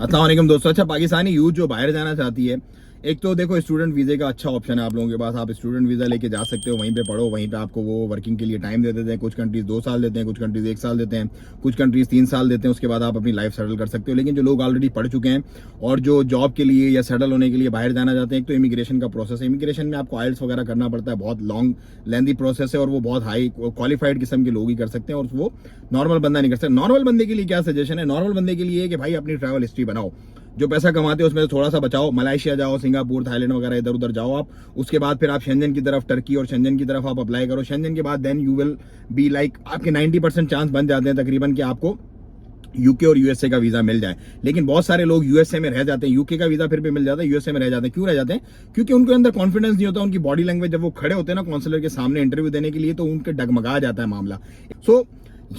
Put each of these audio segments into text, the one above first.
अस्सलाम वालेकुम दोस्तों। अच्छा, पाकिस्तानी यूथ जो बाहर जाना चाहती है, एक तो देखो स्टूडेंट वीज़े का अच्छा ऑप्शन है आप लोगों के पास। आप स्टूडेंट वीज़ा लेके जा सकते हो, वहीं पे पढ़ो, वहीं पे आपको वो वर्किंग के लिए टाइम दे देते हैं। कुछ कंट्रीज 2 साल देते हैं, कुछ कंट्रीज 1 साल देते हैं, कुछ कंट्रीज 3 साल देते हैं। उसके बाद आप अपनी लाइफ सेटल कर सकते हो। लेकिन जो लोग ऑलरेडी पढ़ चुके हैं और जो जॉब के लिए या सेटल होने के लिए बाहर जाना चाहते हैं, एक तो इमिग्रेशन का प्रोसेस है। इमिग्रेशन में आपको आइल्स वगैरह करना पड़ता है, बहुत लॉन्ग लेंदी प्रोसेस है और वो बहुत हाई क्वालिफाइड किस्म के लोग ही कर सकते हैं और वो नॉर्मल बंदा नहीं कर सकता। नॉर्मल बंदे के लिए क्या सजेशन है? नॉर्मल बंदे के लिए कि भाई अपनी ट्रैवल हिस्ट्री बनाओ, जो पैसा कमाते हो उसमें से थोड़ा सा बचाओ, मलेशिया जाओ, सिंगापुर, थाईलैंड वगैरह इधर उधर जाओ आप। उसके बाद फिर आप शेंजन की तरफ, टर्की और शेंजन की तरफ आप अप्लाई करो। शेंजन के बाद then you will be like, आपके 90% चांस बन जाते हैं तकरीबन कि आपको यूके और यूएसए का वीजा मिल जाए। लेकिन बहुत सारे लोग यूएसए में रह जाते हैं, यूके का वीजा फिर भी मिल जाता है, यूएसए में रह जाते हैं। क्यों रह जाते हैं? क्योंकि उनके अंदर कॉन्फिडेंस नहीं होता। उनकी बॉडी लैंग्वेज, जब वो खड़े होते हैं ना काउंसलर के सामने इंटरव्यू देने के लिए, तो उनके डगमगा जाता है मामला। सो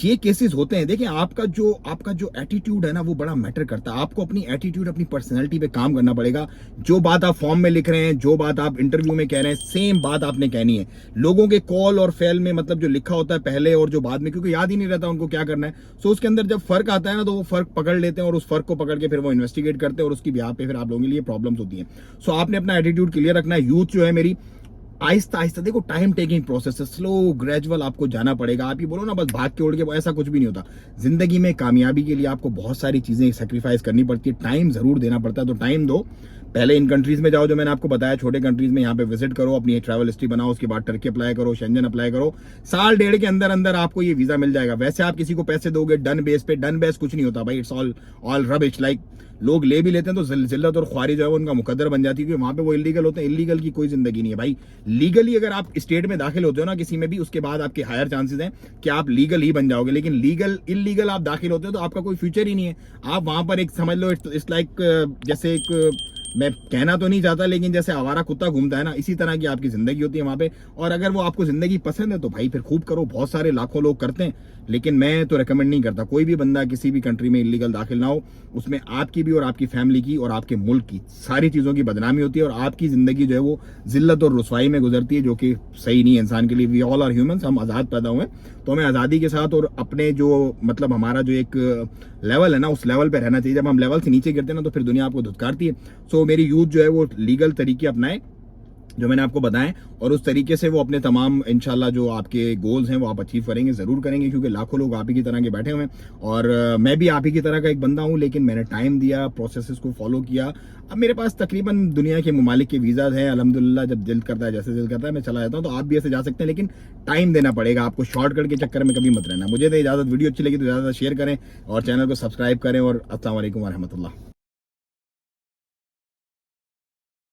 ये केसेस होते हैं। देखिए, आपका जो एटीट्यूड है ना, वो बड़ा मैटर करता है। आपको अपनी एटीट्यूड, अपनी पर्सनैलिटी पे काम करना पड़ेगा। जो बात आप फॉर्म में लिख रहे हैं, जो बात आप इंटरव्यू में कह रहे हैं, सेम बात आपने कहनी है। लोगों के कॉल और फेल में मतलब जो लिखा होता है पहले और जो बाद में, क्योंकि याद ही नहीं रहता उनको क्या करना है। सो उसके अंदर जब फर्क आता है ना, तो वो फर्क पकड़ लेते हैं और उस फर्क को पकड़ के फिर वो इन्वेस्टिगेट करते हैं और उसकी बिहाफ पे फिर आप लोगों के लिए प्रॉब्लम्स होती है। सो आपने अपना एटीट्यूड क्लियर रखना है। यूथ जो है मेरी, आहिस्ता आहिस्ता, देखो टाइम टेकिंग प्रोसेस है, स्लो ग्रेजुअल आपको जाना पड़ेगा। आप ये बोलो ना बस भाग के उड़ के, ऐसा कुछ भी नहीं होता। जिंदगी में कामयाबी के लिए आपको बहुत सारी चीजें सेक्रीफाइस करनी पड़ती है, टाइम जरूर देना पड़ता है। तो टाइम दो, पहले इन कंट्रीज में जाओ जो मैंने आपको बताया, छोटे कंट्रीज में यहाँ पे विजिट करो, अपनी ट्रैवल हिस्ट्री बनाओ, उसके बाद टर्की अप्लाई करो, शेंजन अप्लाई करो। साल डेढ़ के अंदर अंदर आपको ये वीजा मिल जाएगा। वैसे आप किसी को पैसे दोगे डन बेस पे, डन बेस कुछ नहीं होता भाई, इट्स ऑल रबिश। लाइक लोग ले भी लेते हैं तो जिल्लत और ख्वारी जो है वो उनका मुकद्दर बन जाती है, क्योंकि वहां पे वो इलीगल होते हैं। इलीगल की कोई जिंदगी नहीं है भाई। लीगली अगर आप स्टेट में दाखिल होते हो ना किसी में भी, उसके बाद आपके हायर चांसेस हैं कि आप लीगल ही बन जाओगे। लेकिन इलीगल आप दाखिल होते हो तो आपका कोई फ्यूचर ही नहीं है। आप वहां पर एक समझ लो, इट्स लाइक जैसे एक, मैं कहना तो नहीं चाहता, लेकिन जैसे आवारा कुत्ता घूमता है ना, इसी तरह की आपकी जिंदगी होती है वहां पे। और अगर वो आपको जिंदगी पसंद है तो भाई फिर खूब करो। बहुत सारे लाखों लोग करते हैं, लेकिन मैं तो रेकमेंड नहीं करता। कोई भी बंदा किसी भी कंट्री में इलीगल दाखिल ना हो, उसमें आपकी भी और आपकी फैमिली की और आपके मुल्क की सारी चीजों की बदनामी होती है और आपकी जिंदगी जो है वो जिल्लत और रुसवाई में गुजरती है, जो कि सही नहीं है इंसान के लिए। वी ऑल आर ह्यूमंस, हम आजाद पैदा हुए, तो हमें आजादी के साथ और अपने जो मतलब हमारा जो एक लेवल है ना, उस लेवल पे रहना चाहिए। जब हम लेवल से नीचे गिरते हैं ना, तो फिर दुनिया आपको धुतकारती है। सो मेरी यूथ जो है वो लीगल तरीके अपनाए जो मैंने आपको बताएं, और उस तरीके से वो अपने तमाम इंशाल्लाह जो आपके गोल्स हैं वो आप अचीव करेंगे, जरूर करेंगे। क्योंकि लाखों लोग आप ही की तरह के बैठे हुए हैं और मैं भी आप ही की तरह का एक बंदा हूं। लेकिन मैंने टाइम दिया, प्रोसेसेस को फॉलो किया। अब मेरे पास तकरीबन दुनिया के ममालिक के वीज़ाज हैं अल्हम्दुलिल्लाह। जब दिल करता है, जैसे दिल करता है, मैं चला जाता हूँ। तो आप भी ऐसे जा सकते हैं, लेकिन टाइम देना पड़ेगा आपको। शॉर्टकट के चक्कर में कभी मत रहना। मुझे तो इजाज़त। वीडियो अच्छी लगी तो ज़्यादा शेयर करें और चैनल को सब्सक्राइब करें। और अस्सलाम वालेकुम व रहमतुल्लाह।